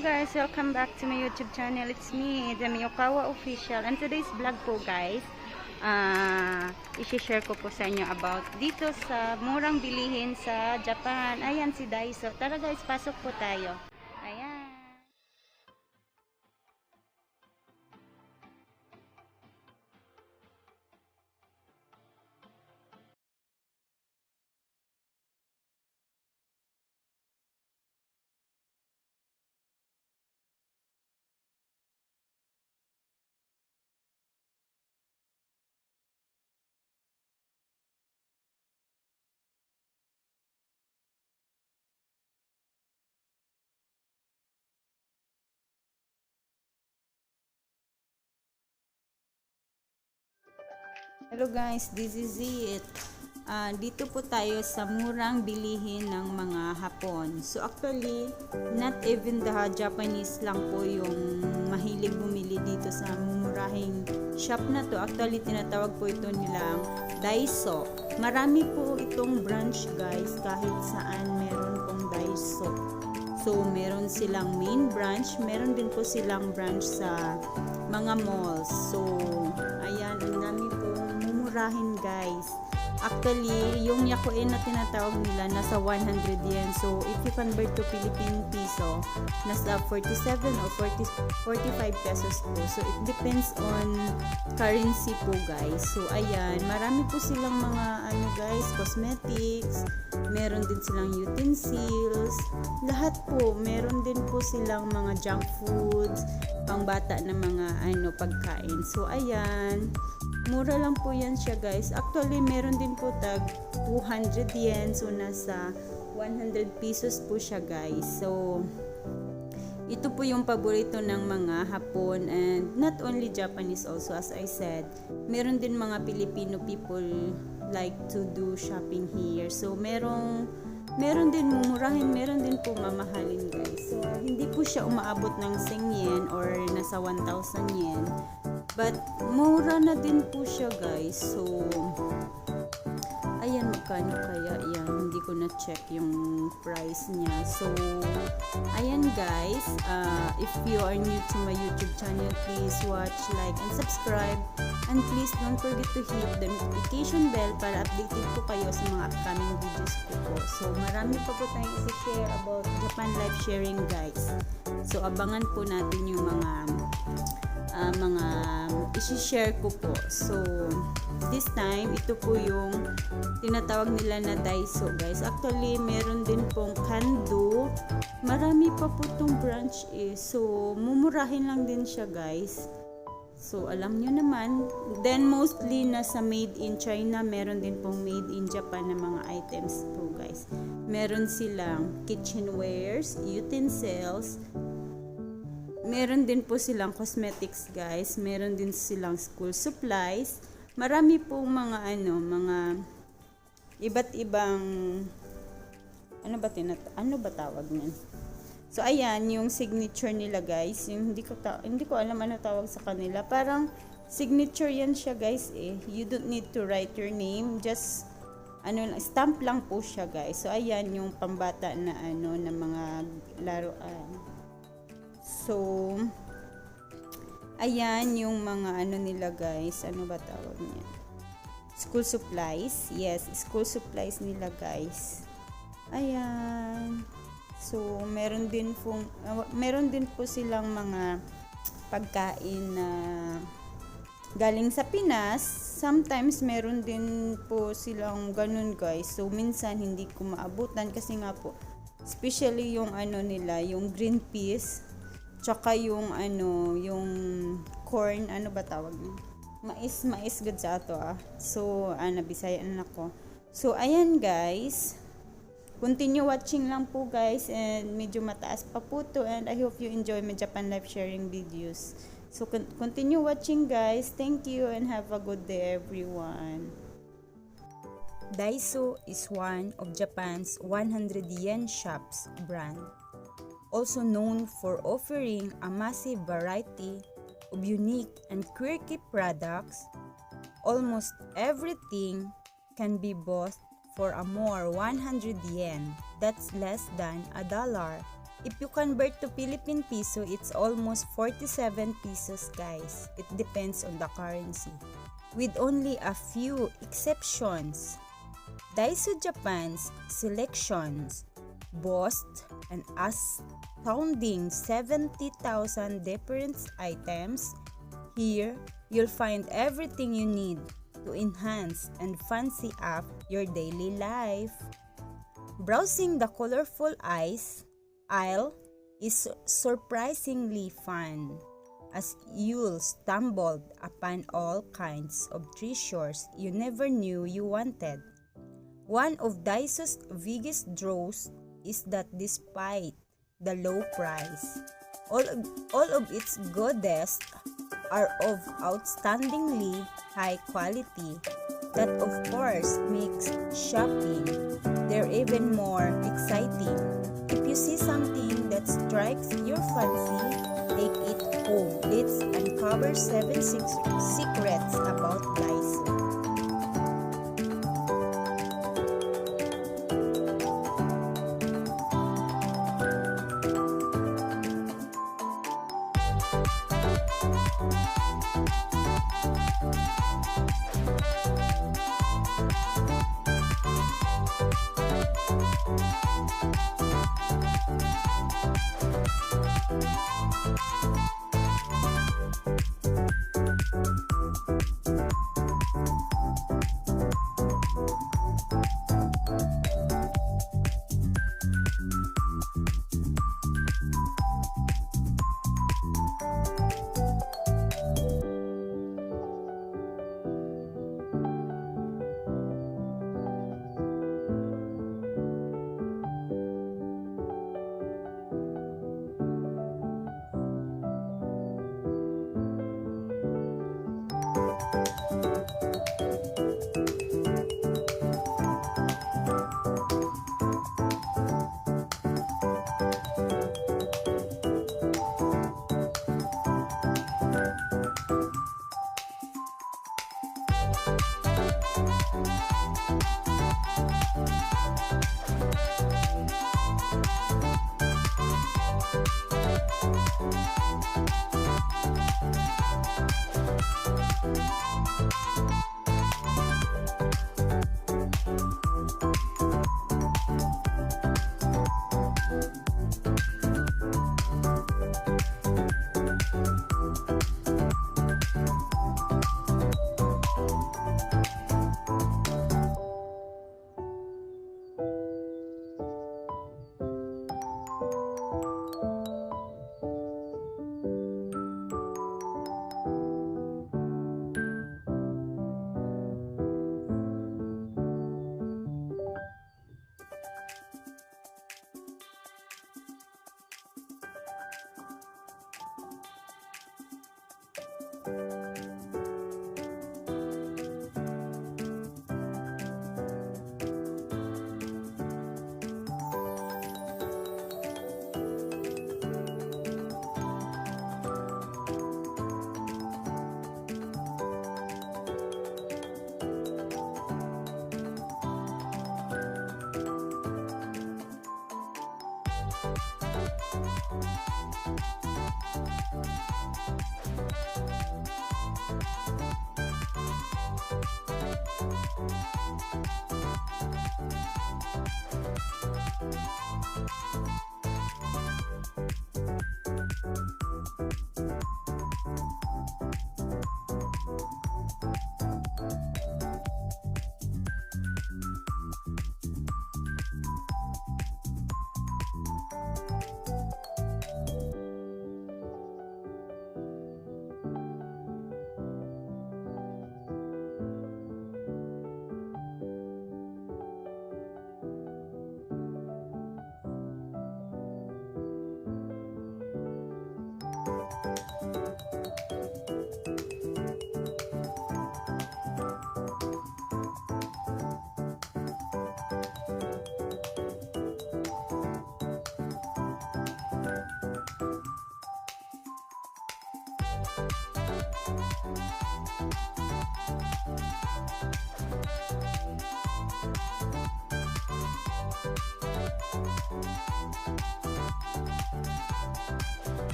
guys, welcome back to my YouTube channel. It's me, Demi Okawa Official. And today's vlog po guys, i-share ko po sa inyo about dito sa murang bilihin sa Japan. Ayan si Daiso. Tara guys, pasok po tayo. Ayan. Hello guys, this is it. Dito po tayo sa murang bilihin ng mga Hapon. So actually, not even the Japanese lang po yung mahilig bumili dito sa mumurahing shop na to. Actually, tinatawag po ito nilang Daiso. Marami po itong branch guys, kahit saan meron pong Daiso. So, meron silang main branch, meron din po silang branch sa mga malls. So, ayan, ang dami pong mumurahin guys. Actually, yung yakuin na tinatawag nila nasa 100 yen. So, if you convert to Philippine peso, nasa 47 or 45 pesos po. So, it depends on currency po guys. So, ayan, marami po silang mga ano guys, cosmetics, meron din silang utensils, lahat po, meron din po silang mga junk foods, pangbata na mga ano pagkain. So, ayan, mura lang po yan siya guys. Actually, meron din po tag 200 yen. So, nasa 100 pesos po siya guys. So, ito po yung paborito ng mga Hapon and not only Japanese also as I said. Meron din mga Filipino people like to do shopping here. So, meron din mumurahin, meron din po mamahalin guys. So, hindi po siya umaabot ng 10 yen or nasa 1,000 yen. But, mura na din po siya guys. So, ayan, magkano kaya yan? Hindi ko na-check yung price niya. So, ayan guys. If you are new to my YouTube channel, please watch, like, and subscribe. And please don't forget to hit the notification bell para updated po kayo sa mga upcoming videos ko po. So, marami pa po tayong isi-share about Japan life sharing guys. So, abangan po natin yung mga isi-share ko po. So, this time, ito po yung tinatawag nila na Daiso guys. Actually, meron din pong Kando. Marami pa po itong branch eh. So, mumurahin lang din siya guys. So, alam nyo naman. Then, mostly nasa made in China. Meron din pong made in Japan na mga items po guys. Meron silang kitchenwares, utensils. Meron din po silang cosmetics guys. Meron din silang school supplies. Marami pong mga mga iba't ibang ano ba tawag niyan? So ayan yung signature nila guys. Yung hindi ko alam ano tawag sa kanila. Parang signature yan siya guys eh. You don't need to write your name, just stamp lang po siya guys. So ayan yung pambata na na mga laruan. So, ayan yung mga nila guys. Ano ba tawag niya? School supplies. Yes, school supplies nila guys. Ayan. So, meron din po silang mga pagkain na galing sa Pinas. Sometimes, meron din po silang ganun guys. So, minsan hindi ko maabutan kasi nga po, especially yung nila, yung green peas. Tsaka yung yung corn, ano ba tawag niya? Mais good sa ato ah. So, Bisaya na ako. So, ayan guys. Continue watching lang po guys and medyo mataas pa po to and I hope you enjoy my Japan life sharing videos. So, continue watching guys. Thank you and have a good day everyone. Daiso is one of Japan's 100 yen shops brand. Also known for offering a massive variety of unique and quirky products, almost everything can be bought for a more 100 yen, that's less than $1, If you convert to Philippine peso, it's almost 47 pesos, guys. It depends on the currency, with only a few exceptions. Daiso Japan's selections boast an astounding 70,000 different items. Here, you'll find everything you need to enhance and fancy up your daily life. Browsing the colorful aisle is surprisingly fun, as you'll stumble upon all kinds of treasures you never knew you wanted. One of Daiso's biggest draws is that despite the low price, all of its goodies are of outstandingly high quality. That of course makes shopping there even more exciting. If you see something that strikes your fancy, take it home. Let's uncover 7 secrets about Daiso.